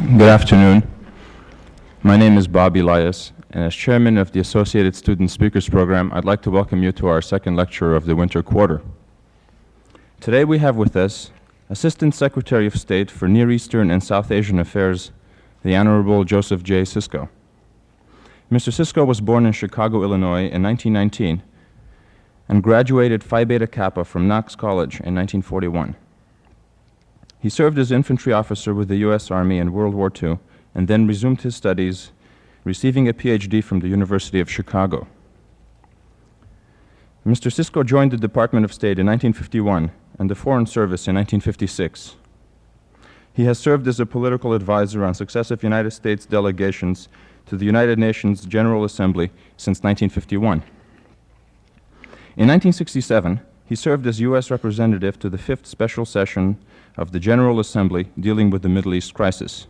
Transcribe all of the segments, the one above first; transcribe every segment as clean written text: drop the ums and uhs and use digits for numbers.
Good afternoon. My name is Bob Elias, and as chairman of the Associated Student Speakers Program, I'd like to welcome you to our second lecture of the winter quarter. Today we have with us Assistant Secretary of State for Near Eastern and South Asian Affairs, the Honorable Joseph J. Sisco. Mr. Sisco was born in Chicago, Illinois in 1919 and graduated Phi Beta Kappa from Knox College in 1941. He served as infantry officer with the U.S. Army in World War II and then resumed his studies, receiving a PhD from the University of Chicago. Mr. Sisco joined the Department of State in 1951 and the Foreign Service in 1956. He has served as a political advisor on successive United States delegations to the United Nations General Assembly since 1951. In 1967, he served as U.S. representative to the 5th Special Session of the General Assembly dealing with the Middle East crisis.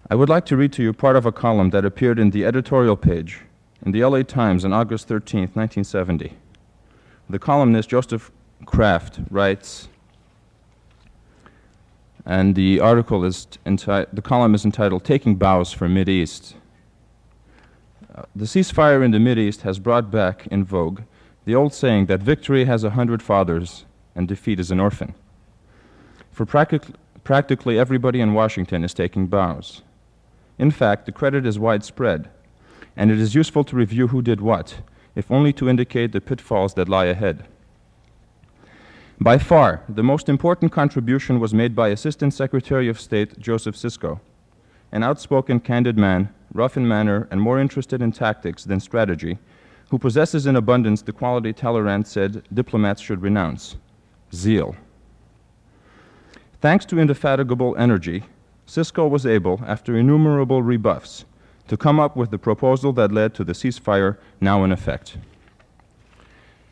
I would like to read to you part of a column that appeared in the editorial page in the LA Times on August 13, 1970. The columnist Joseph Kraft writes, and the article is the column is entitled "Taking Bows for Mideast." The ceasefire in the Mideast has brought back in vogue the old saying that victory has 100 fathers and defeat is an orphan. For practically everybody in Washington is taking bows. In fact, the credit is widespread, and it is useful to review who did what, if only to indicate the pitfalls that lie ahead. By far, the most important contribution was made by Assistant Secretary of State Joseph Sisco, an outspoken, candid man, rough in manner and more interested in tactics than strategy, who possesses in abundance the quality Talleyrand said diplomats should renounce: zeal. Thanks to indefatigable energy, Sisco was able, after innumerable rebuffs, to come up with the proposal that led to the ceasefire now in effect.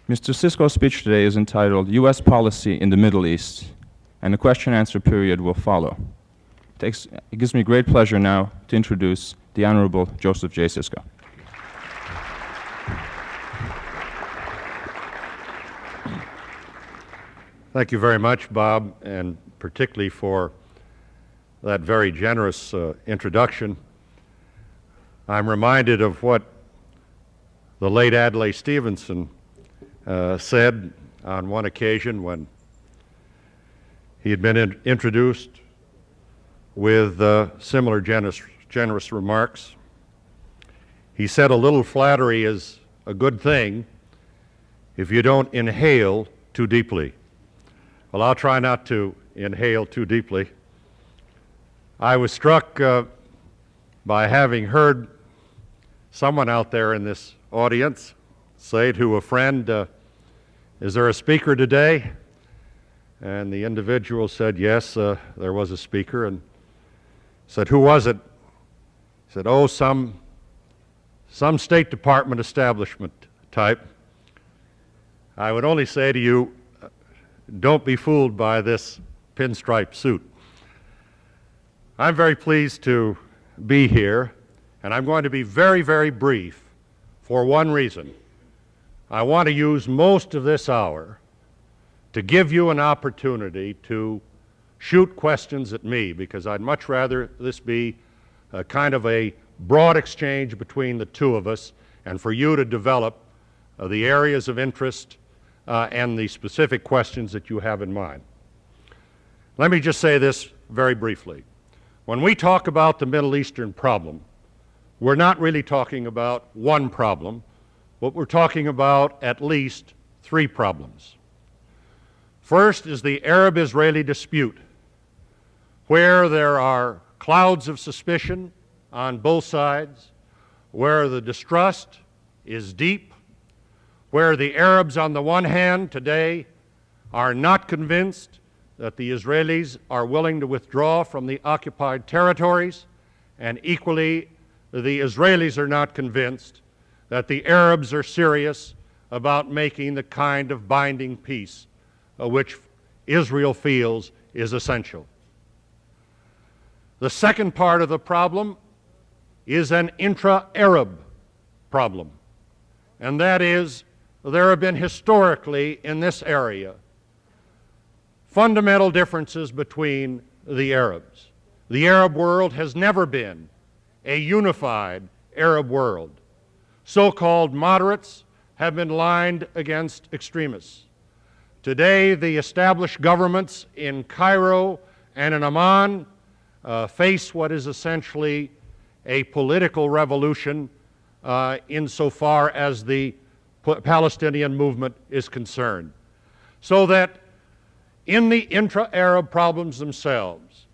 Mr. Sisco's speech today is entitled U.S. Policy in the Middle East, and a question-answer period will follow. It gives me great pleasure now to introduce the Honorable Joseph J. Sisco. Thank you very much, Bob, and particularly for that very generous introduction. I'm reminded of what the late Adlai Stevenson said on one occasion when he had been introduced with similar generous remarks. He said, "A little flattery is a good thing if you don't inhale too deeply." Well, I'll try not to inhale too deeply. I was struck by having heard someone out there in this audience say to a friend, "Is there a speaker today?" And the individual said, "Yes, there was a speaker." And said, "Who was it?" He said, "Oh, some State Department establishment type." I would only say to you, don't be fooled by this pinstripe suit. I'm very pleased to be here, and I'm going to be very, very brief for one reason. I want to use most of this hour to give you an opportunity to shoot questions at me, because I'd much rather this be a kind of a broad exchange between the two of us, and for you to develop the areas of interest and the specific questions that you have in mind. Let me just say this very briefly. When we talk about the Middle Eastern problem, we're not really talking about one problem, but we're talking about at least three problems. First is the Arab-Israeli dispute, where there are clouds of suspicion on both sides, where the distrust is deep, where the Arabs on the one hand today are not convinced that the Israelis are willing to withdraw from the occupied territories, and equally the Israelis are not convinced that the Arabs are serious about making the kind of binding peace which Israel feels is essential. The second part of the problem is an intra-Arab problem, and that is there have been historically in this area fundamental differences between the Arabs. The Arab world has never been a unified Arab world. So-called moderates have been lined against extremists. Today, the established governments in Cairo and in Amman face what is essentially a political revolution insofar as the Palestinian movement is concerned. So that in the intra-Arab problems themselves,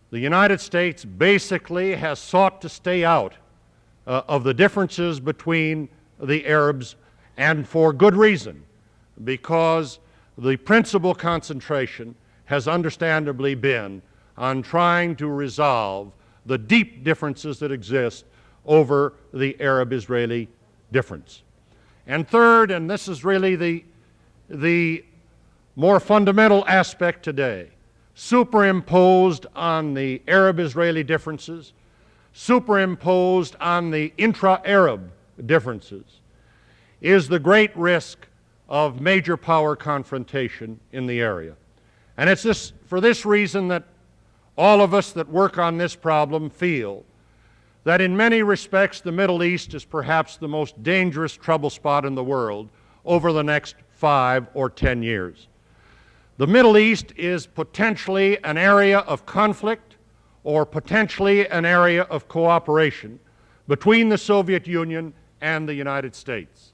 the United States basically has sought to stay out of the differences between the Arabs, and for good reason, because the principal concentration has understandably been on trying to resolve the deep differences that exist over the Arab-Israeli difference. And third, and this is really the more fundamental aspect today, superimposed on the Arab-Israeli differences, superimposed on the intra-Arab differences, is the great risk of major power confrontation in the area. And it's for this reason that all of us that work on this problem feel that in many respects the Middle East is perhaps the most dangerous trouble spot in the world over the next 5 or 10 years. The Middle East is potentially an area of conflict or potentially an area of cooperation between the Soviet Union and the United States.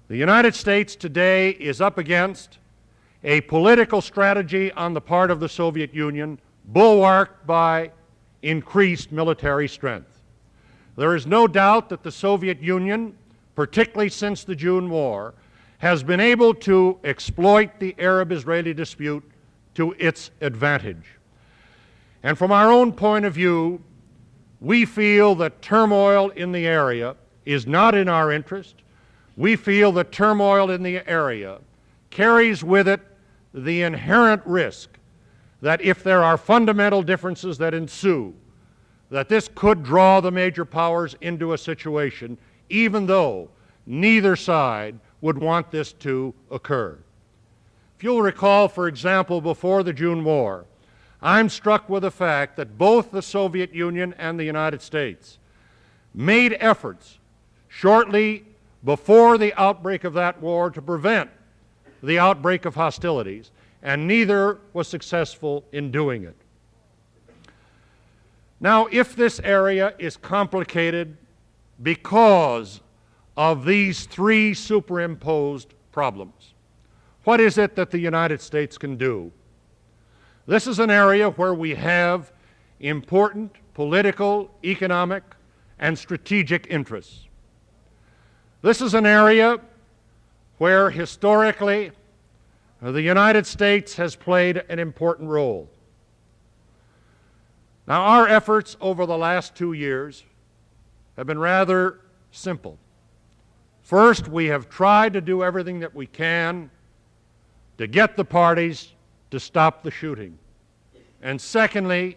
The United States today is up against a political strategy on the part of the Soviet Union bulwarked by increased military strength. There is no doubt that the Soviet Union, particularly since the June War, has been able to exploit the Arab-Israeli dispute to its advantage. And from our own point of view, we feel that turmoil in the area is not in our interest. We feel that turmoil in the area carries with it the inherent risk that if there are fundamental differences that ensue, that this could draw the major powers into a situation, even though neither side would want this to occur. If you'll recall, for example, before the June War, I'm struck with the fact that both the Soviet Union and the United States made efforts shortly before the outbreak of that war to prevent the outbreak of hostilities, and neither was successful in doing it. Now, if this area is complicated because of these three superimposed problems, what is it that the United States can do? This is an area where we have important political, economic, and strategic interests. This is an area where historically the United States has played an important role. Now, our efforts over the last 2 years have been rather simple. First, we have tried to do everything that we can to get the parties to stop the shooting. And secondly,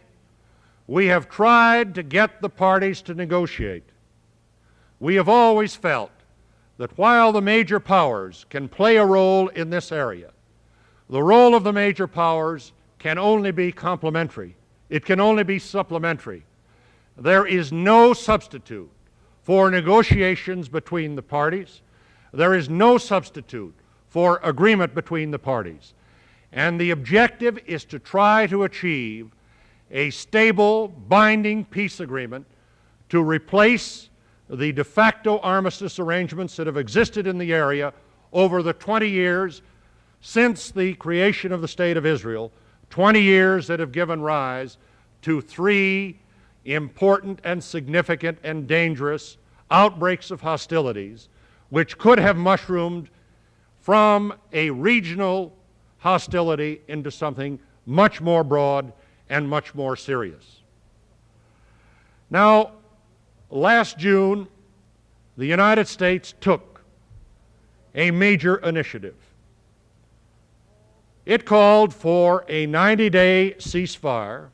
we have tried to get the parties to negotiate. We have always felt that while the major powers can play a role in this area, the role of the major powers can only be complementary. It can only be supplementary. There is no substitute for negotiations between the parties. There is no substitute for agreement between the parties. And the objective is to try to achieve a stable, binding peace agreement to replace the de facto armistice arrangements that have existed in the area over the 20 years since the creation of the State of Israel, 20 years that have given rise to 3 important and significant and dangerous outbreaks of hostilities, which could have mushroomed from a regional hostility into something much more broad and much more serious. Now, last June, the United States took a major initiative. It called for a 90-day ceasefire,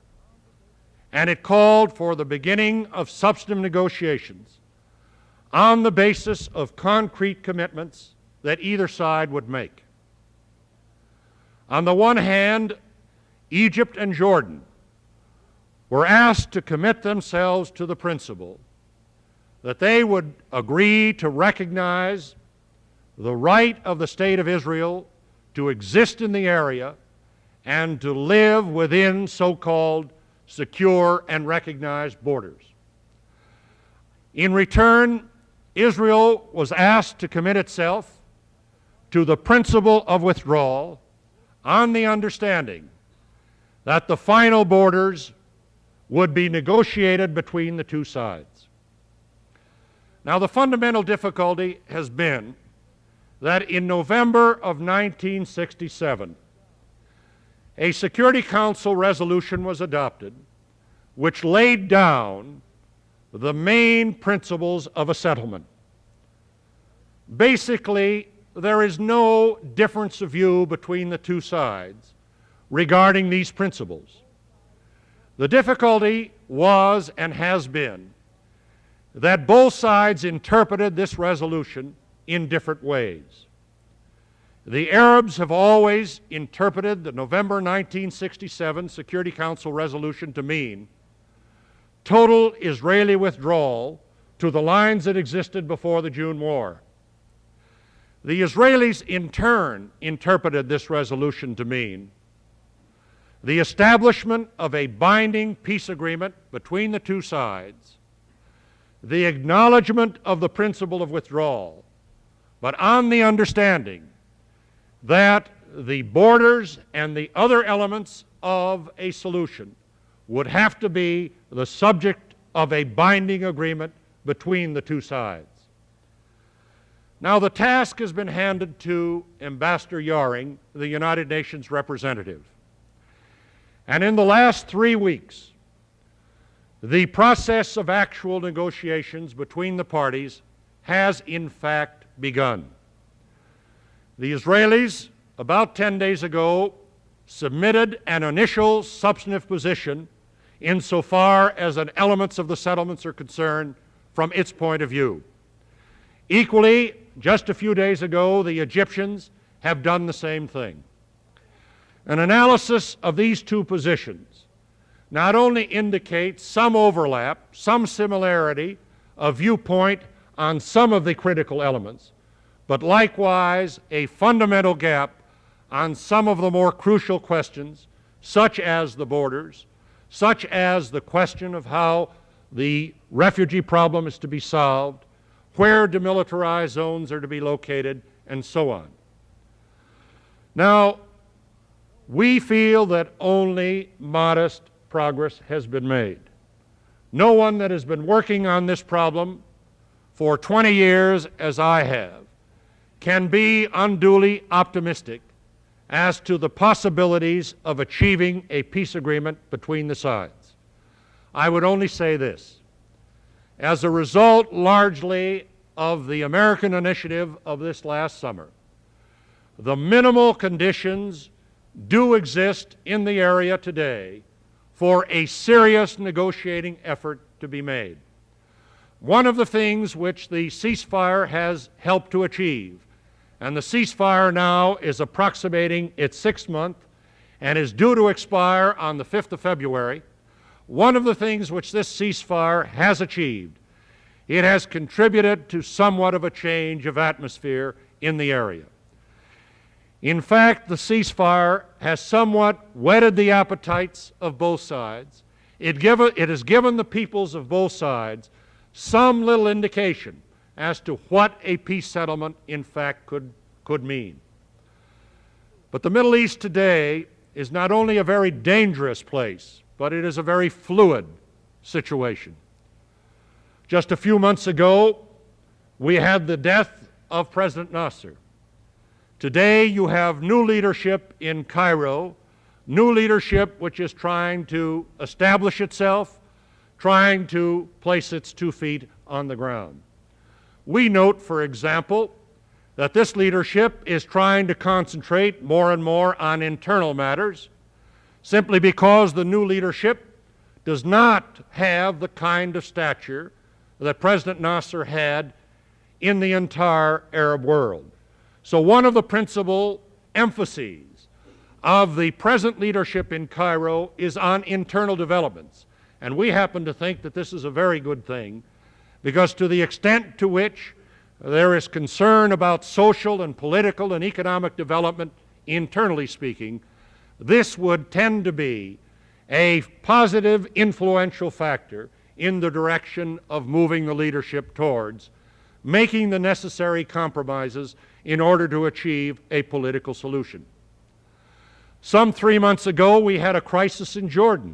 and it called for the beginning of substantive negotiations on the basis of concrete commitments that either side would make. On the one hand, Egypt and Jordan were asked to commit themselves to the principle that they would agree to recognize the right of the State of Israel to exist in the area and to live within so-called secure and recognized borders. In return, Israel was asked to commit itself to the principle of withdrawal on the understanding that the final borders would be negotiated between the two sides. Now, the fundamental difficulty has been that in November of 1967, a Security Council resolution was adopted which laid down the main principles of a settlement. Basically, there is no difference of view between the two sides regarding these principles. The difficulty was and has been that both sides interpreted this resolution in different ways. The Arabs have always interpreted the November 1967 Security Council resolution to mean total Israeli withdrawal to the lines that existed before the June War. The Israelis, in turn, interpreted this resolution to mean the establishment of a binding peace agreement between the two sides, the acknowledgement of the principle of withdrawal, but on the understanding that the borders and the other elements of a solution would have to be the subject of a binding agreement between the two sides. Now, the task has been handed to Ambassador Yaring, the United Nations representative. And in the last 3 weeks, the process of actual negotiations between the parties has in fact begun. The Israelis, about 10 days ago, submitted an initial substantive position insofar as an elements of the settlements are concerned from its point of view. Equally, just a few days ago, the Egyptians have done the same thing. An analysis of these two positions not only indicates some overlap, some similarity of viewpoint on some of the critical elements, but likewise a fundamental gap on some of the more crucial questions, such as the borders, such as the question of how the refugee problem is to be solved, where demilitarized zones are to be located, and so on. Now, we feel that only modest progress has been made. No one that has been working on this problem for 20 years, as I have, can be unduly optimistic as to the possibilities of achieving a peace agreement between the sides. I would only say this. As a result, largely, of the American initiative of this last summer, the minimal conditions do exist in the area today for a serious negotiating effort to be made. One of the things which the ceasefire has helped to achieve, and the ceasefire now is approximating its 6th month and is due to expire on the 5th of February, one of the things which this ceasefire has achieved, it has contributed to somewhat of a change of atmosphere in the area. In fact, the ceasefire has somewhat whetted the appetites of both sides. It has given the peoples of both sides some little indication as to what a peace settlement in fact could mean. But the Middle East today is not only a very dangerous place, but it is a very fluid situation. Just a few months ago, we had the death of President Nasser. Today, you have new leadership in Cairo, new leadership which is trying to establish itself, trying to place its 2 feet on the ground. We note, for example, that this leadership is trying to concentrate more and more on internal matters, simply because the new leadership does not have the kind of stature that President Nasser had in the entire Arab world. So one of the principal emphases of the present leadership in Cairo is on internal developments. And we happen to think that this is a very good thing, because to the extent to which there is concern about social and political and economic development, internally speaking, this would tend to be a positive, influential factor in the direction of moving the leadership towards making the necessary compromises in order to achieve a political solution. Some 3 months ago, we had a crisis in Jordan,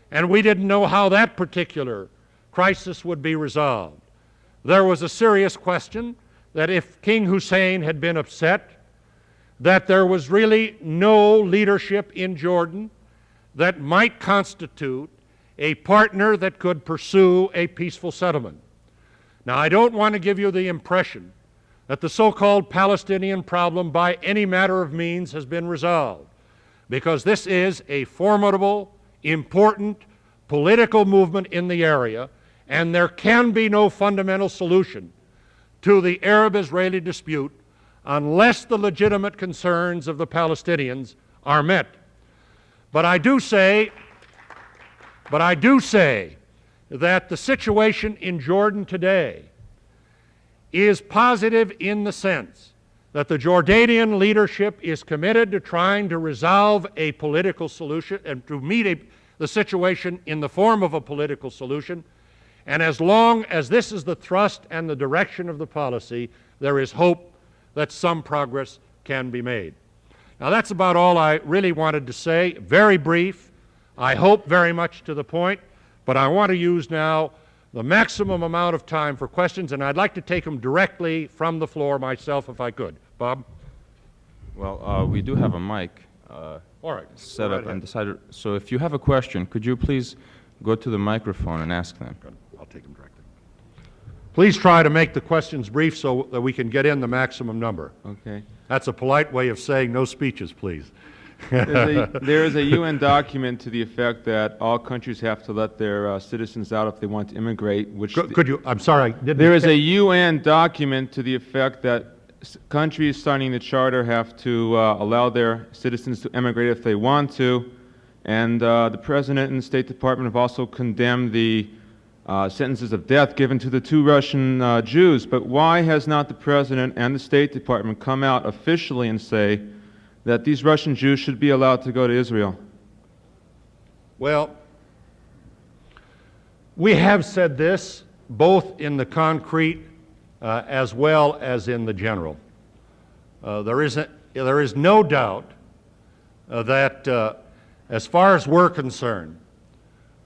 and we didn't know how that particular crisis would be resolved. There was a serious question that if King Hussein had been upset, that there was really no leadership in Jordan that might constitute a partner that could pursue a peaceful settlement. Now, I don't want to give you the impression that the so-called Palestinian problem by any matter of means has been resolved, because this is a formidable, important political movement in the area, and there can be no fundamental solution to the Arab-Israeli dispute unless the legitimate concerns of the Palestinians are met. But I do say that the situation in Jordan today is positive in the sense that the Jordanian leadership is committed to trying to resolve a political solution and to meet the situation in the form of a political solution. And as long as this is the thrust and the direction of the policy, there is hope that some progress can be made. Now, that's about all I really wanted to say. Very brief, I hope very much to the point, but I want to use now the maximum amount of time for questions, and I'd like to take them directly from the floor myself if I could. Bob? Well, we do have a mic All right. set up and decided. So if you have a question, could you please go to the microphone and ask them? Good. I'll take them directly. Please try to make the questions brief so that we can get in the maximum number. Okay. That's a polite way of saying no speeches, please. There is a UN document to the effect that all countries have to let their citizens out if they want to immigrate, which... Could you, I'm sorry, I didn't... There is a UN document to the effect that countries signing the charter have to allow their citizens to immigrate if they want to, and the President and the State Department have also condemned the sentences of death given to the 2 Russian Jews. But why has not the President and the State Department come out officially and say that these Russian Jews should be allowed to go to Israel? Well, we have said this both in the concrete as well as in the general. There is no doubt that as far as we're concerned,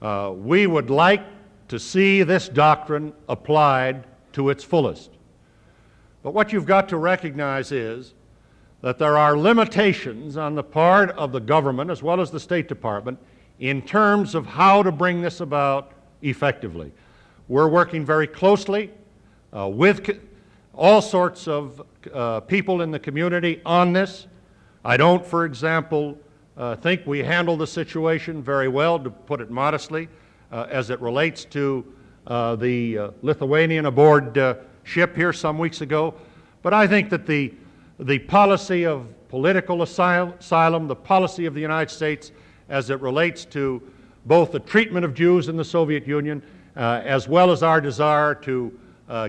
we would like to see this doctrine applied to its fullest. But what you've got to recognize is that there are limitations on the part of the government as well as the State Department in terms of how to bring this about effectively. We're working very closely with all sorts of people in the community on this. I don't, for example, think we handle the situation very well, to put it modestly, as it relates to the Lithuanian aboard ship here some weeks ago. But I think that the policy of political asylum, the policy of the United States as it relates to both the treatment of Jews in the Soviet Union as well as our desire to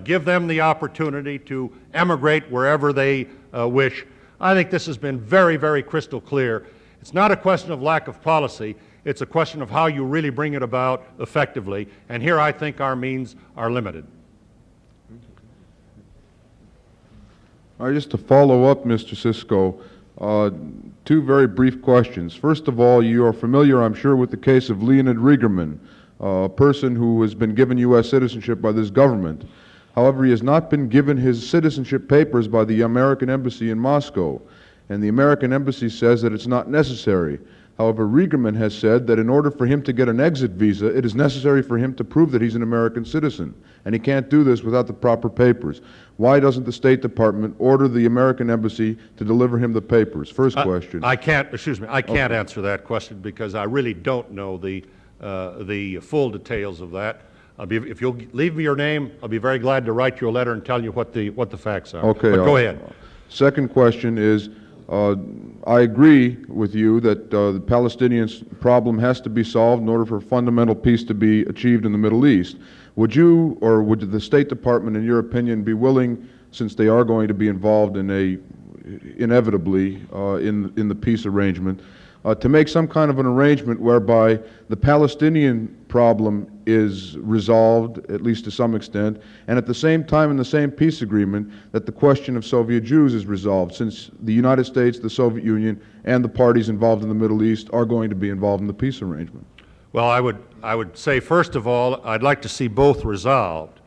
give them the opportunity to emigrate wherever they wish, I think this has been very, very crystal clear. It's not a question of lack of policy. It's a question of how you really bring it about effectively. And here I think our means are limited. All right, just to follow up, Mr. Sisco, 2 very brief questions. First of all, you are familiar, I'm sure, with the case of Leonid Riegerman, a person who has been given U.S. citizenship by this government. However, he has not been given his citizenship papers by the American Embassy in Moscow, and the American Embassy says that it's not necessary. However, Riegerman has said that in order for him to get an exit visa, it is necessary for him to prove that he's an American citizen, and he can't do this without the proper papers. Why doesn't the State Department order the American Embassy to deliver him the papers? First question. I can't answer that question because I really don't know the full details of that. If you'll leave me your name, I'll be very glad to write you a letter and tell you what the facts are. Okay. But go ahead. Second question is, I agree with you that the Palestinian problem has to be solved in order for fundamental peace to be achieved in the Middle East. Would you, or would the State Department, in your opinion, be willing, since they are going to be involved in inevitably in the peace arrangement, to make some kind of an arrangement whereby the Palestinian problem is resolved, at least to some extent, and at the same time in the same peace agreement that the question of Soviet Jews is resolved, since the United States, the Soviet Union, and the parties involved in the Middle East are going to be involved in the peace arrangement? Well, I would say, first of all, I'd like to see both resolved,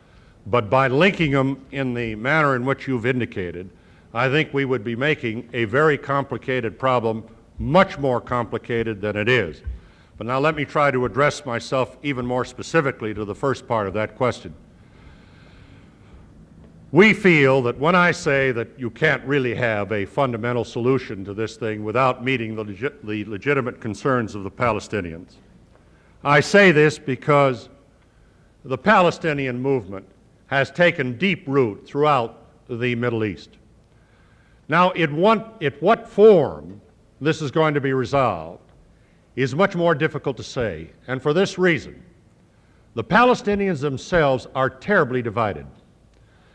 but by linking them in the manner in which you've indicated, I think we would be making a very complicated problem much more complicated than it is. But now let me try to address myself even more specifically to the first part of that question. We feel that when I say that you can't really have a fundamental solution to this thing without meeting the legitimate concerns of the Palestinians, I say this because the Palestinian movement has taken deep root throughout the Middle East. Now, in what form this is going to be resolved is much more difficult to say, and for this reason. The Palestinians themselves are terribly divided.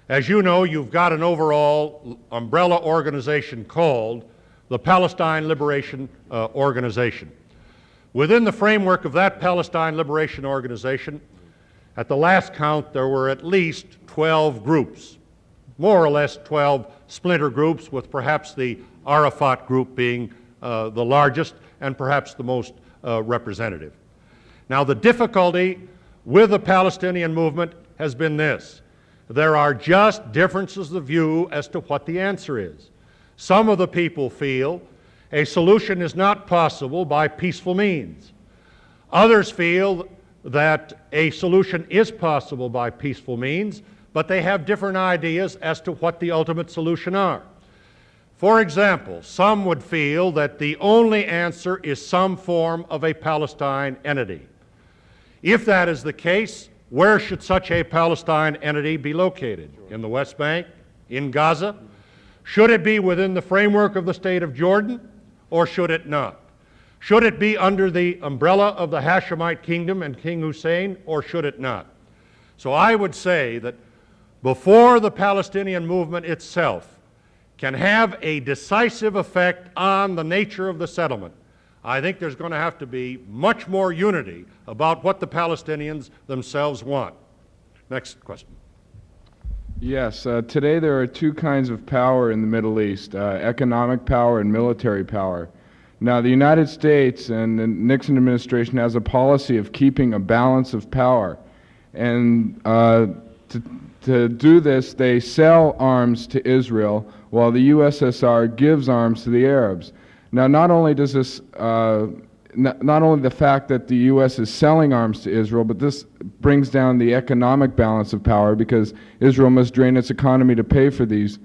As you know, you've got an overall umbrella organization called the Palestine Liberation Organization. Within the framework of that Palestine Liberation Organization, at the last count, there were at least 12 groups, more or less 12 splinter groups, with perhaps the Arafat group being the largest and perhaps the most representative. Now, the difficulty with the Palestinian movement has been this. There are just differences of view as to what the answer is. Some of the people feel a solution is not possible by peaceful means. Others feel that a solution is possible by peaceful means, but they have different ideas as to what the ultimate solution are. For example, some would feel that the only answer is some form of a Palestine entity. If that is the case, where should such a Palestine entity be located? In the West Bank? In Gaza? Should it be within the framework of the state of Jordan, or should it not? Should it be under the umbrella of the Hashemite kingdom and King Hussein, or should it not? So I would say that before the Palestinian movement itself can have a decisive effect on the nature of the settlement, I think there's going to have to be much more unity about what the Palestinians themselves want. Next question. Yes, today there are two kinds of power in the Middle East, economic power and military power. Now, the United States and the Nixon administration has a policy of keeping a balance of power. And to do this, they sell arms to Israel while the USSR gives arms to the Arabs. Now, not only does this, not only the fact that the U.S. is selling arms to Israel, but this brings down the economic balance of power because Israel must drain its economy to pay for these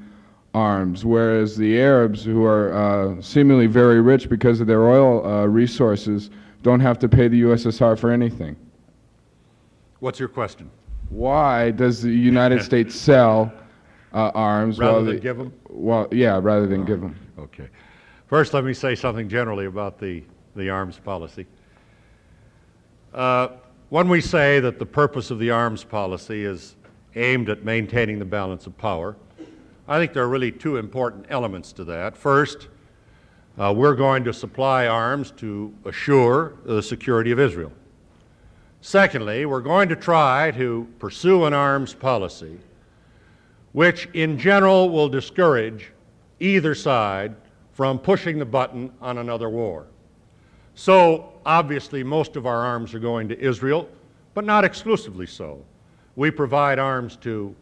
arms, whereas the Arabs, who are seemingly very rich because of their oil resources, don't have to pay the USSR for anything. What's your question? Why does the United States sell arms rather than give them? Well, yeah, rather than give them. Okay. First, let me say something generally about the arms policy. When we say that the purpose of the arms policy is aimed at maintaining the balance of power, I think there are really two important elements to that. First, we're going to supply arms to assure the security of Israel. Secondly, we're going to try to pursue an arms policy which in general will discourage either side from pushing the button on another war. So obviously most of our arms are going to Israel, but not exclusively so. We provide arms to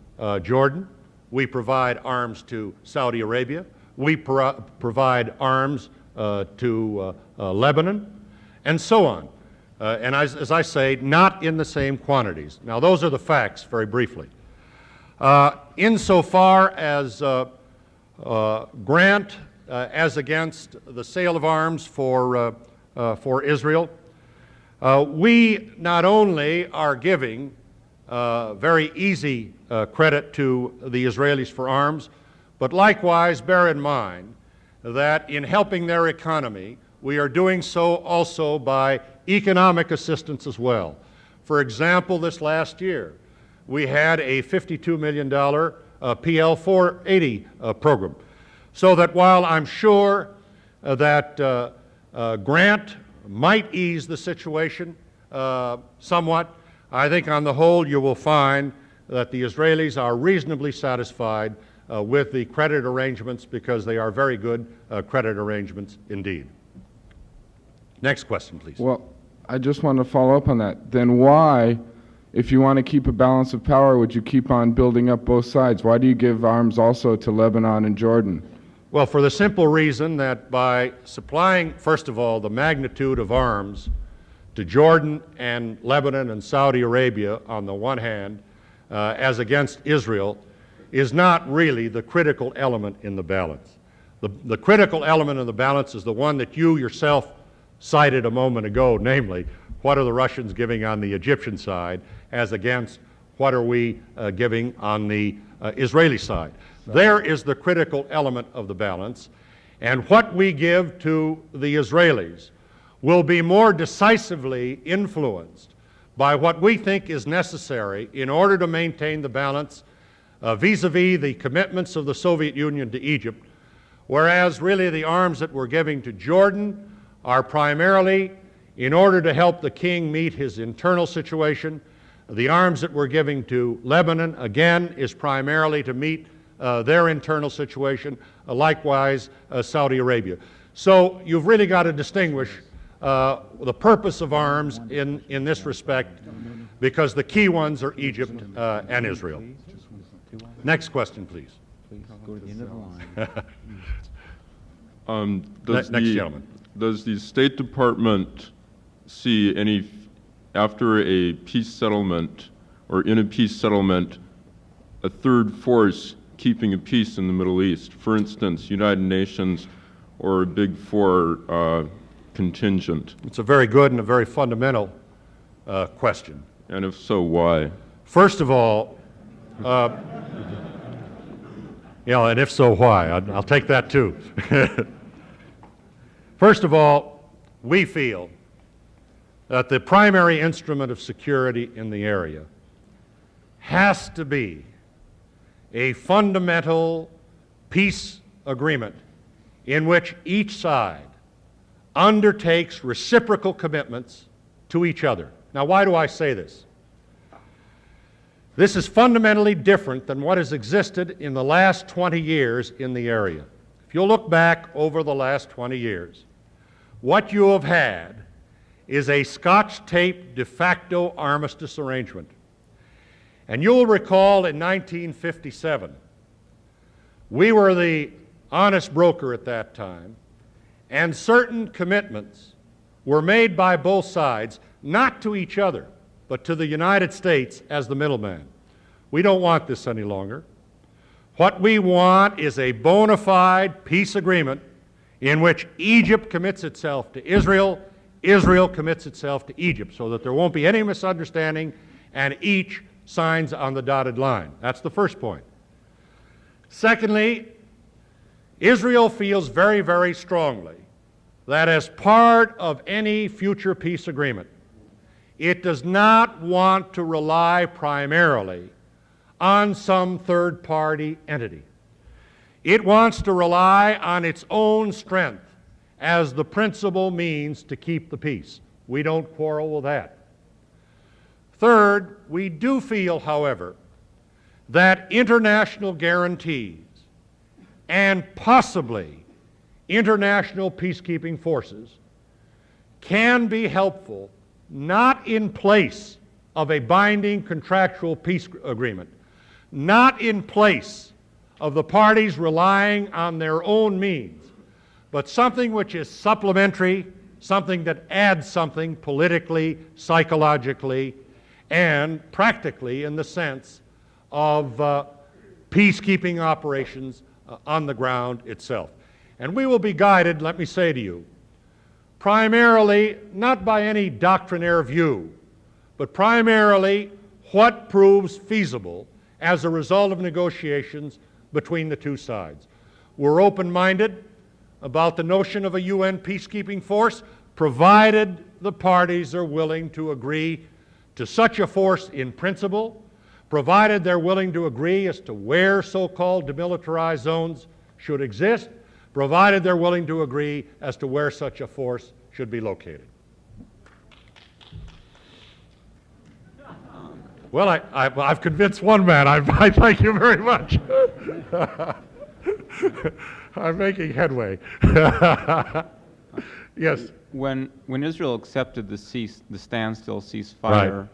Jordan, we provide arms to Saudi Arabia, we provide arms to Lebanon, and so on. And as I say, not in the same quantities. Now those are the facts, very briefly. Insofar as grant as against the sale of arms for Israel, we not only are giving very easy credit to the Israelis for arms, but likewise bear in mind that in helping their economy, we are doing so also by economic assistance as well. For example, this last year, we had a $52 million PL 480 program. So that while I'm sure that grant might ease the situation somewhat, I think on the whole you will find that the Israelis are reasonably satisfied with the credit arrangements because they are very good credit arrangements indeed. Next question, please. Well, I just want to follow up on that. Then why, if you want to keep a balance of power, would you keep on building up both sides? Why do you give arms also to Lebanon and Jordan? Well, for the simple reason that by supplying, first of all, the magnitude of arms to Jordan and Lebanon and Saudi Arabia on the one hand, as against Israel, is not really the critical element in the balance. The critical element in the balance is the one that you yourself cited a moment ago, namely, what are the Russians giving on the Egyptian side as against what are we giving on the Israeli side. There is the critical element of the balance, and what we give to the Israelis will be more decisively influenced by what we think is necessary in order to maintain the balance vis-a-vis the commitments of the Soviet Union to Egypt, whereas really the arms that we're giving to Jordan are primarily in order to help the king meet his internal situation. The arms that we're giving to Lebanon, again, is primarily to meet their internal situation, likewise Saudi Arabia. So you've really got to distinguish the purpose of arms in this respect, because the key ones are Egypt and Israel. Next question, please. Go to the end of the line. Next gentleman. Does the State Department see any, after a peace settlement or in a peace settlement, a third force keeping a peace in the Middle East? For instance, United Nations or a Big Four contingent? It's a very good and a very fundamental question. And if so, why? First of all, and if so, why? I'll take that too. First of all, we feel that the primary instrument of security in the area has to be a fundamental peace agreement in which each side undertakes reciprocal commitments to each other. Now, why do I say this? This is fundamentally different than what has existed in the last 20 years in the area. If you look back over the last 20 years, what you have had is a Scotch tape de facto armistice arrangement. And you'll recall in 1957, we were the honest broker at that time, and certain commitments were made by both sides, not to each other, but to the United States as the middleman. We don't want this any longer. What we want is a bona fide peace agreement in which Egypt commits itself to Israel, Israel commits itself to Egypt, so that there won't be any misunderstanding and each signs on the dotted line. That's the first point. Secondly, Israel feels very, very strongly that as part of any future peace agreement, it does not want to rely primarily on some third-party entity. It wants to rely on its own strength as the principal means to keep the peace. We don't quarrel with that. Third, we do feel, however, that international guarantees and possibly international peacekeeping forces can be helpful, not in place of a binding contractual peace agreement, not in place of the parties relying on their own means, but something which is supplementary, something that adds something politically, psychologically, and practically in the sense of peacekeeping operations on the ground itself. And we will be guided, let me say to you, primarily not by any doctrinaire view, but primarily what proves feasible as a result of negotiations between the two sides. We're open-minded. about the notion of a UN peacekeeping force, provided the parties are willing to agree to such a force in principle, provided they're willing to agree as to where so-called demilitarized zones should exist, provided they're willing to agree as to where such a force should be located. Well, I've convinced one man. I thank you very much. I'm making headway. Yes. When Israel accepted the standstill ceasefire, Right.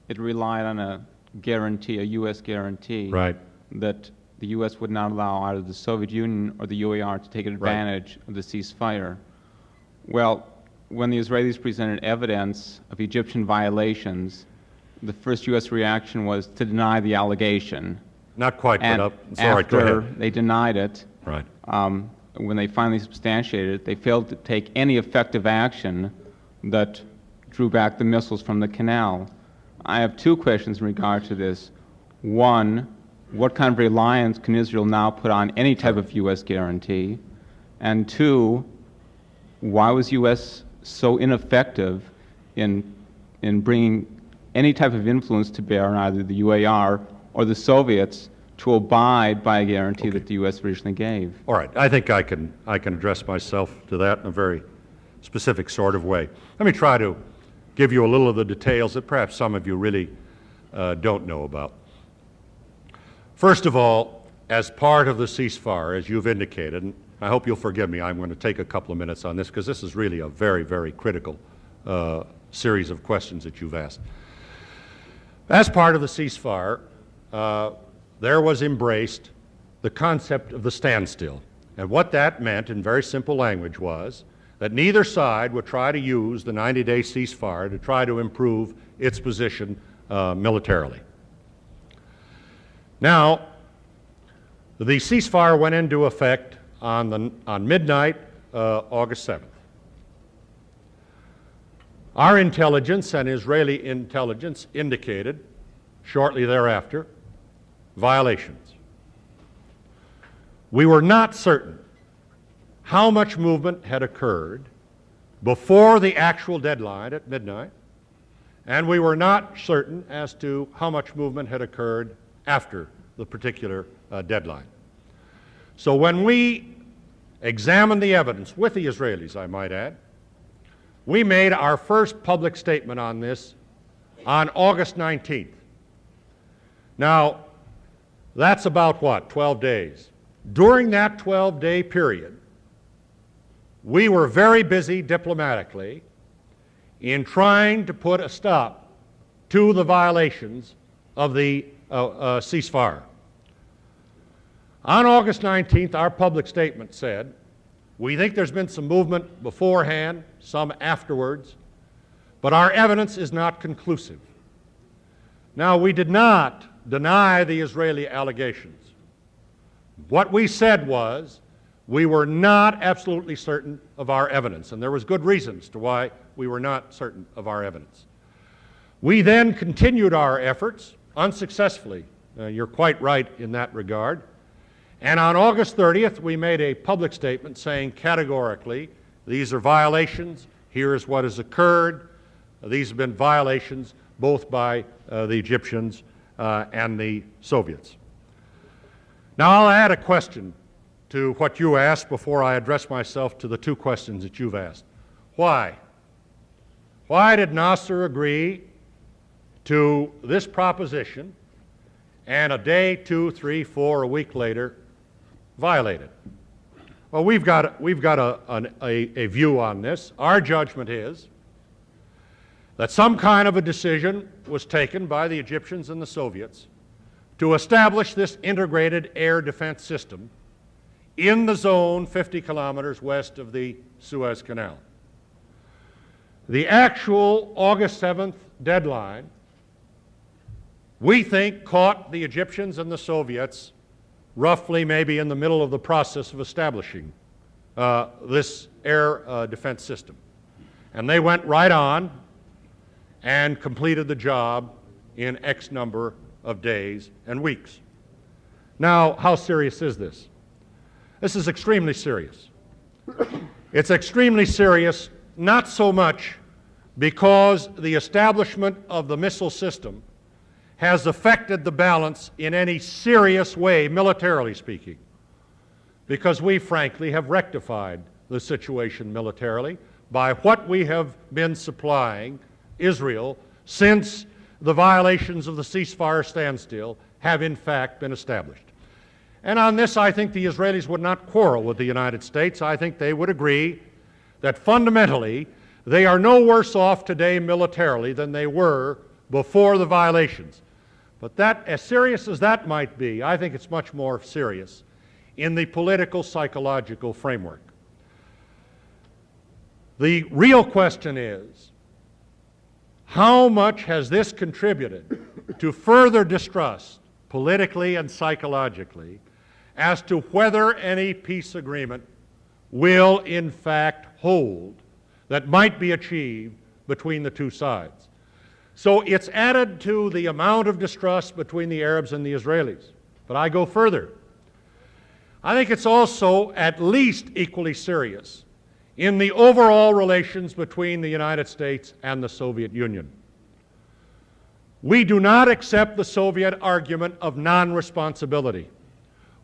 it relied on a guarantee, a U.S. guarantee, Right. that the U.S. would not allow either the Soviet Union or the UAR to take advantage of the ceasefire. Well, when the Israelis presented evidence of Egyptian violations, the first U.S. reaction was to deny the allegation. Not quite, And but sorry, go after ahead. they denied it, Right. when they finally substantiated it, they failed to take any effective action that drew back the missiles from the canal. I have two questions in regard to this. One, what kind of reliance can Israel now put on any type of U.S. guarantee? And two, why was U.S. so ineffective in bringing any type of influence to bear on either the UAR or the Soviets to abide by a guarantee that the U.S. originally gave? All right. I think I can address myself to that in a very specific sort of way. Let me try to give you a little of the details that perhaps some of you really don't know about. First of all, as part of the ceasefire, as you've indicated, and I hope you'll forgive me, I'm going to take a couple of minutes on this because this is really a very, very critical series of questions that you've asked. As part of the ceasefire, there was embraced the concept of the standstill. And what that meant in very simple language was that neither side would try to use the 90-day ceasefire to try to improve its position militarily. Now, the ceasefire went into effect on midnight, August 7th. Our intelligence and Israeli intelligence indicated shortly thereafter violations. We were not certain how much movement had occurred before the actual deadline at midnight, and we were not certain as to how much movement had occurred after the particular deadline. So when we examined the evidence with the Israelis, I might add, we made our first public statement on this on August 19th. Now, that's about what, 12 days. During that 12-day period, we were very busy diplomatically in trying to put a stop to the violations of the ceasefire. On August 19th, our public statement said, we think there's been some movement beforehand, some afterwards, but our evidence is not conclusive. Now, we did not deny the Israeli allegations. What we said was we were not absolutely certain of our evidence, and there was good reasons to why we were not certain of our evidence. We then continued our efforts unsuccessfully. You're quite right in that regard. And on August 30th, we made a public statement saying categorically, these are violations, here is what has occurred. These have been violations both by the Egyptians and the Soviets. Now, I'll add a question to what you asked before I address myself to the two questions that you've asked. Why? Why did Nasser agree to this proposition and a day, 2, 3, 4, a week later, violate it? Well, we've got a view on this. Our judgment is that some kind of a decision was taken by the Egyptians and the Soviets to establish this integrated air defense system in the zone 50 kilometers west of the Suez Canal. The actual August 7th deadline, we think, caught the Egyptians and the Soviets roughly maybe in the middle of the process of establishing this air defense system. And they went right on and completed the job in X number of days and weeks. Now, how serious is this? This is extremely serious. It's extremely serious, not so much because the establishment of the missile system has affected the balance in any serious way, militarily speaking, because we frankly have rectified the situation militarily by what we have been supplying Israel since the violations of the ceasefire standstill have in fact been established. And on this, I think the Israelis would not quarrel with the United States. I think they would agree that fundamentally they are no worse off today militarily than they were before the violations. But that, as serious as that might be, I think it's much more serious in the political psychological framework. The real question is, how much has this contributed to further distrust, politically and psychologically, as to whether any peace agreement will in fact hold that might be achieved between the two sides? So it's added to the amount of distrust between the Arabs and the Israelis. But I go further. I think it's also at least equally serious in the overall relations between the United States and the Soviet Union. We do not accept the Soviet argument of non-responsibility.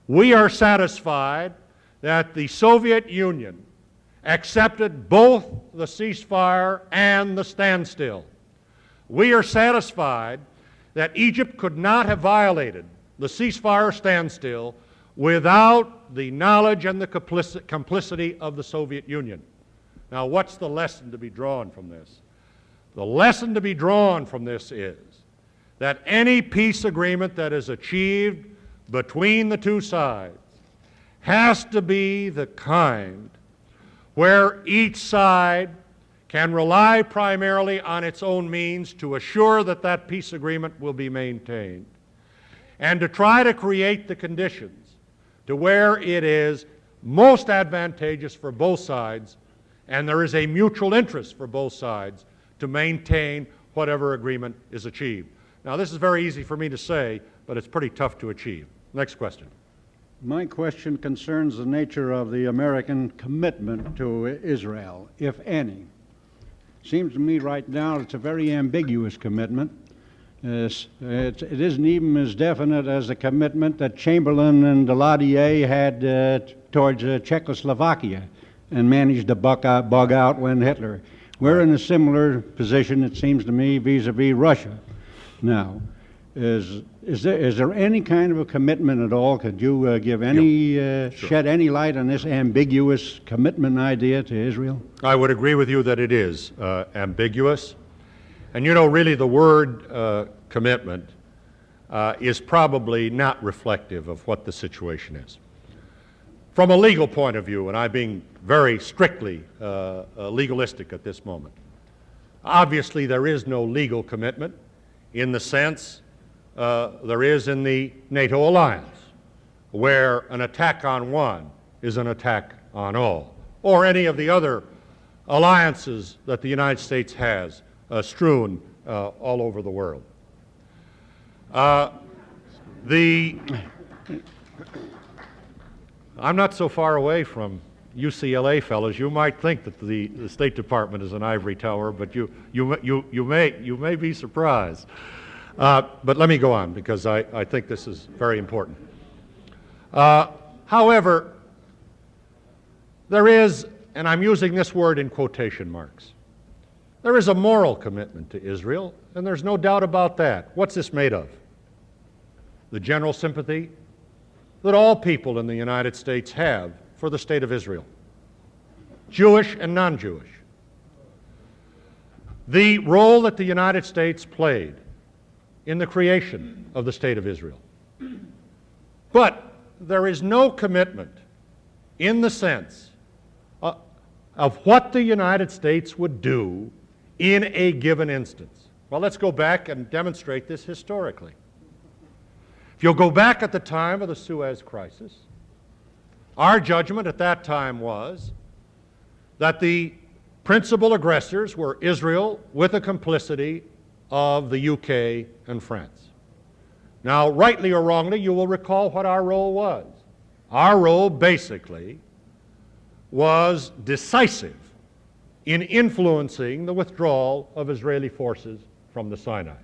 We are satisfied that the Soviet Union accepted both the ceasefire and the standstill. We are satisfied that Egypt could not have violated the ceasefire standstill without the knowledge and the complicity of the Soviet Union. Now, what's the lesson to be drawn from this? The lesson to be drawn from this is that any peace agreement that is achieved between the two sides has to be the kind where each side can rely primarily on its own means to assure that that peace agreement will be maintained, and to try to create the conditions to where it is most advantageous for both sides, and there is a mutual interest for both sides to maintain whatever agreement is achieved. Now, this is very easy for me to say, but it's pretty tough to achieve. Next question. My question concerns the nature of the American commitment to Israel, if any. Seems to me right now it's a very ambiguous commitment. It isn't even as definite as the commitment that Chamberlain and Daladier had towards Czechoslovakia and managed to bug out when Hitler. We're in a similar position, it seems to me, vis-a-vis Russia. Now, is there any kind of a commitment at all? Could you give any shed any light on this ambiguous commitment idea to Israel? I would agree with you that it is ambiguous. And you know, really the word commitment is probably not reflective of what the situation is. From a legal point of view, and I'm being very strictly legalistic at this moment, obviously there is no legal commitment in the sense there is in the NATO alliance, where an attack on one is an attack on all, or any of the other alliances that the United States has strewn all over the world. I'm not so far away from UCLA, fellows. You might think that the State Department is an ivory tower, but you may be surprised. But let me go on, because I think this is very important. However, there is, and I'm using this word in quotation marks, there is a moral commitment to Israel, and there's no doubt about that. What's this made of? The general sympathy that all people in the United States have for the state of Israel, Jewish and non-Jewish. The role that the United States played in the creation of the state of Israel. But there is no commitment in the sense of what the United States would do in a given instance. Well, let's go back and demonstrate this historically. If you'll go back at the time of the Suez Crisis, our judgment at that time was that the principal aggressors were Israel with the complicity of the UK and France. Now, rightly or wrongly, you will recall what our role was. Our role, basically, was decisive in influencing the withdrawal of Israeli forces from the Sinai.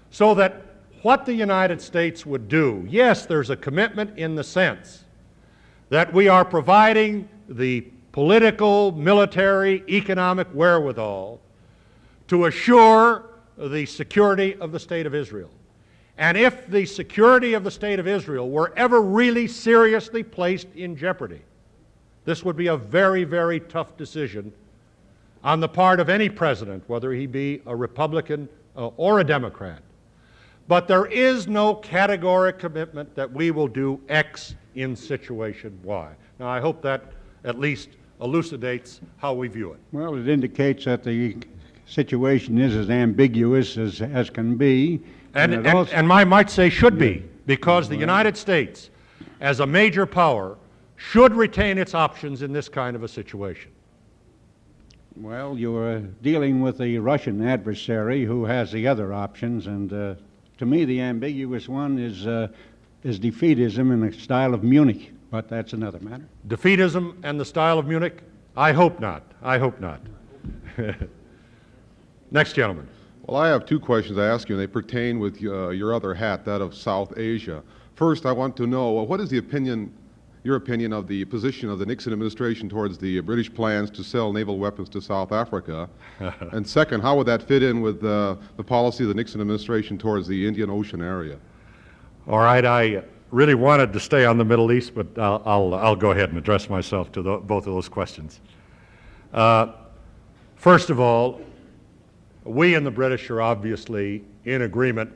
So that what the United States would do, yes, there's a commitment in the sense that we are providing the political, military, economic wherewithal to assure the security of the State of Israel. And if the security of the State of Israel were ever really seriously placed in jeopardy, this would be a very, very tough decision on the part of any president, whether he be a Republican or a Democrat. But there is no categoric commitment that we will do X in situation Y. Now, I hope that at least elucidates how we view it. Well, it indicates that the situation is as ambiguous as can be. And I might say should be, because the United States, as a major power, should retain its options in this kind of a situation. Well, you're dealing with the Russian adversary who has the other options, and to me the ambiguous one is defeatism in the style of Munich, but that's another matter. Defeatism and the style of Munich? I hope not. I hope not. Next gentleman. Well, I have two questions I ask you, and they pertain with your other hat, that of South Asia. First, I want to know, what is your opinion of the position of the Nixon administration towards the British plans to sell naval weapons to South Africa? And second, how would that fit in with the policy of the Nixon administration towards the Indian Ocean area? All right, I really wanted to stay on the Middle East, but I'll go ahead and address myself to both of those questions. First of all, we and the British are obviously in agreement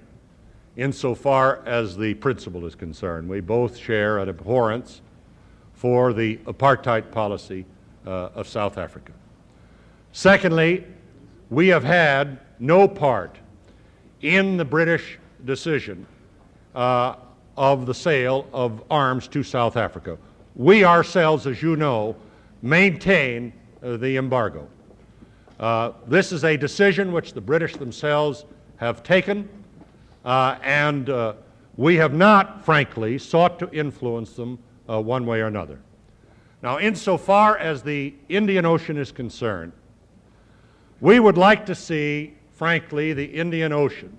insofar as the principle is concerned. We both share an abhorrence for the apartheid policy of South Africa. Secondly, we have had no part in the British decision of the sale of arms to South Africa. We ourselves, as you know, maintain the embargo. This is a decision which the British themselves have taken, and we have not, frankly, sought to influence them one way or another. Now, insofar as the Indian Ocean is concerned, we would like to see, frankly, the Indian Ocean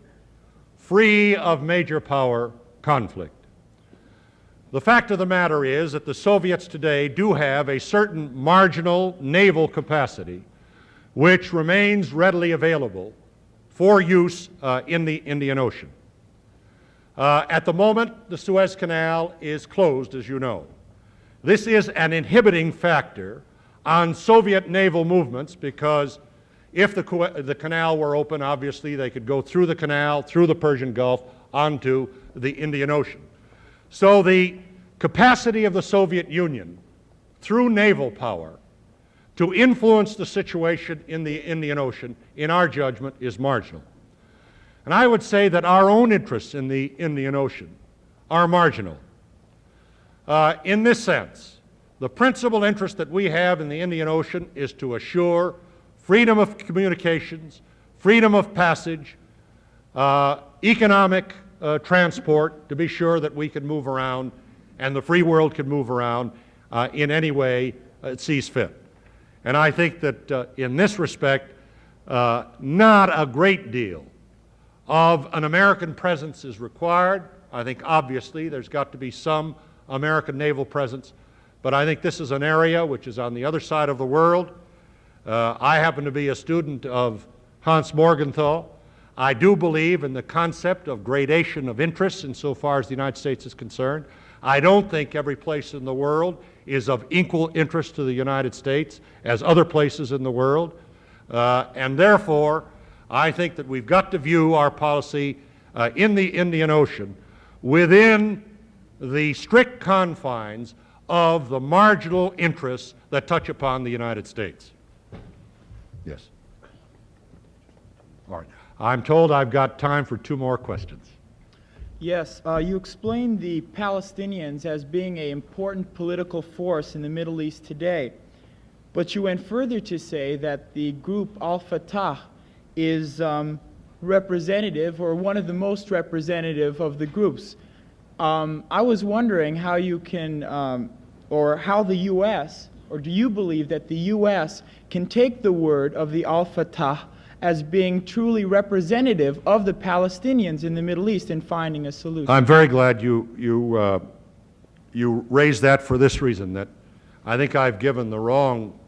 free of major power conflict. The fact of the matter is that the Soviets today do have a certain marginal naval capacity which remains readily available for use in the Indian Ocean. At the moment, the Suez Canal is closed, as you know. This is an inhibiting factor on Soviet naval movements because if the canal were open, obviously they could go through the canal, through the Persian Gulf, onto the Indian Ocean. So the capacity of the Soviet Union through naval power to influence the situation in the Indian Ocean, in our judgment, is marginal. And I would say that our own interests in the Indian Ocean are marginal. In this sense, the principal interest that we have in the Indian Ocean is to assure freedom of communications, freedom of passage, economic transport, to be sure that we can move around and the free world can move around in any way it sees fit. And I think that in this respect, not a great deal of an American presence is required. I think obviously there's got to be some American naval presence, but I think this is an area which is on the other side of the world. I happen to be a student of Hans Morgenthau. I do believe in the concept of gradation of interests insofar as the United States is concerned. I don't think every place in the world is of equal interest to the United States as other places in the world. And therefore, I think that we've got to view our policy in the Indian Ocean within the strict confines of the marginal interests that touch upon the United States. Yes. All right. I'm told I've got time for two more questions. Yes, you explained the Palestinians as being an important political force in the Middle East today, but you went further to say that the group Al-Fatah is representative, or one of the most representative of the groups. I was wondering how you can or how the U.S., or do you believe that the U.S. can take the word of the al-Fatah as being truly representative of the Palestinians in the Middle East in finding a solution? I'm very glad you raised that for this reason, that I think I've given the wrong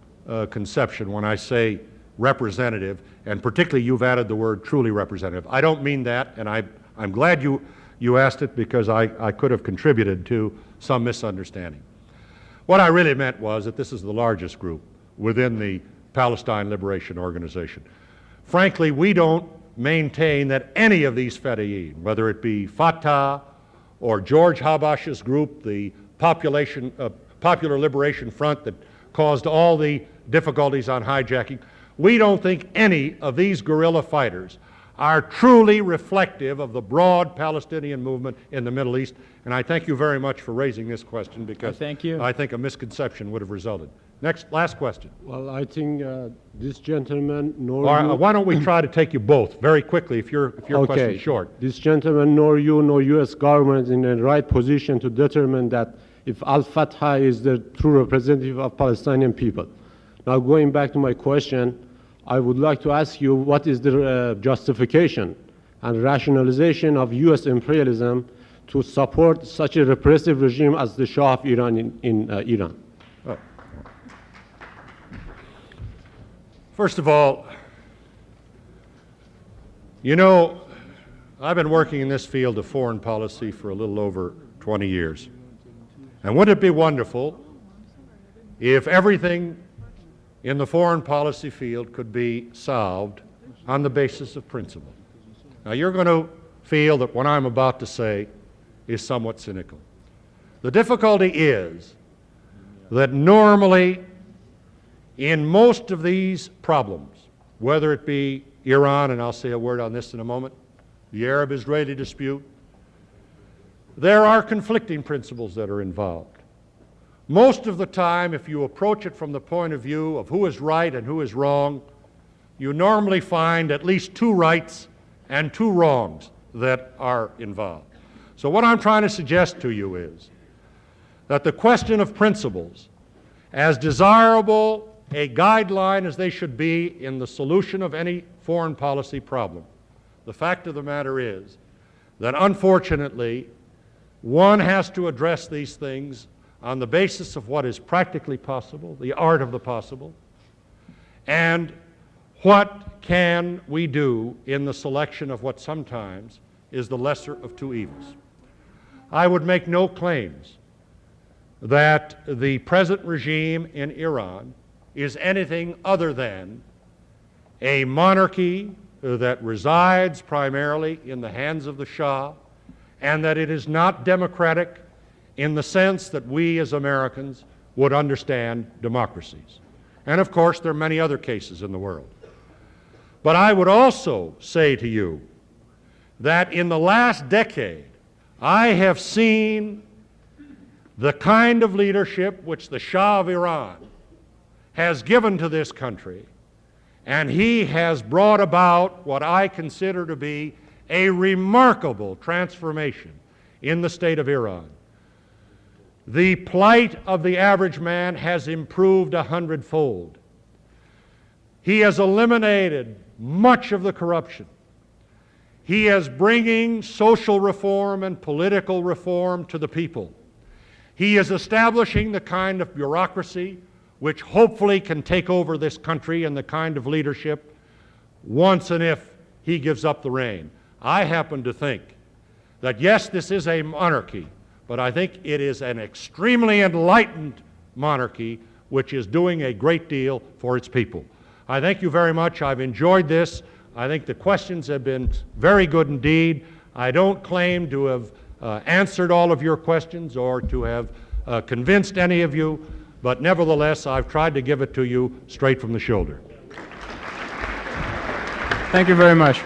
conception when I say representative, and particularly you've added the word truly representative. I don't mean that, and I'm glad you asked it, because I could have contributed to some misunderstanding. What I really meant was that this is the largest group within the Palestine Liberation Organization. Frankly, we don't maintain that any of these Fedayeen, whether it be Fatah or George Habash's group, the Popular Liberation Front that caused all the difficulties on hijacking, we don't think any of these guerrilla fighters are truly reflective of the broad Palestinian movement in the Middle East. And I thank you very much for raising this question, because thank you. I think a misconception would have resulted. Last question. Well, I think this gentleman nor you... Why don't we try to take you both very quickly if your question's short. This gentleman nor you nor U.S. government in the right position to determine that if al-Fatah is the true representative of Palestinian people. Now, going back to my question, I would like to ask you, what is the justification and rationalization of U.S. imperialism to support such a repressive regime as the Shah of Iran in Iran? First of all, you know, I've been working in this field of foreign policy for a little over 20 years. And wouldn't it be wonderful if everything in the foreign policy field could be solved on the basis of principle? Now, you're going to feel that what I'm about to say is somewhat cynical. The difficulty is that normally in most of these problems, whether it be Iran, and I'll say a word on this in a moment, the Arab-Israeli dispute, there are conflicting principles that are involved. Most of the time, if you approach it from the point of view of who is right and who is wrong, you normally find at least two rights and two wrongs that are involved. So what I'm trying to suggest to you is that the question of principles, as desirable a guideline as they should be in the solution of any foreign policy problem, the fact of the matter is that unfortunately one has to address these things on the basis of what is practically possible, the art of the possible, and what can we do in the selection of what sometimes is the lesser of two evils. I would make no claims that the present regime in Iran is anything other than a monarchy that resides primarily in the hands of the Shah, and that it is not democratic in the sense that we as Americans would understand democracies. And of course, there are many other cases in the world. But I would also say to you that in the last decade, I have seen the kind of leadership which the Shah of Iran has given to this country, and he has brought about what I consider to be a remarkable transformation in the state of Iran. The plight of the average man has improved 100-fold. He has eliminated much of the corruption. He is bringing social reform and political reform to the people. He is establishing the kind of bureaucracy which hopefully can take over this country and the kind of leadership once and if he gives up the reign. I happen to think that yes, this is a monarchy, but I think it is an extremely enlightened monarchy which is doing a great deal for its people. I thank you very much. I've enjoyed this. I think the questions have been very good indeed. I don't claim to have answered all of your questions or to have convinced any of you, but nevertheless, I've tried to give it to you straight from the shoulder. Thank you very much.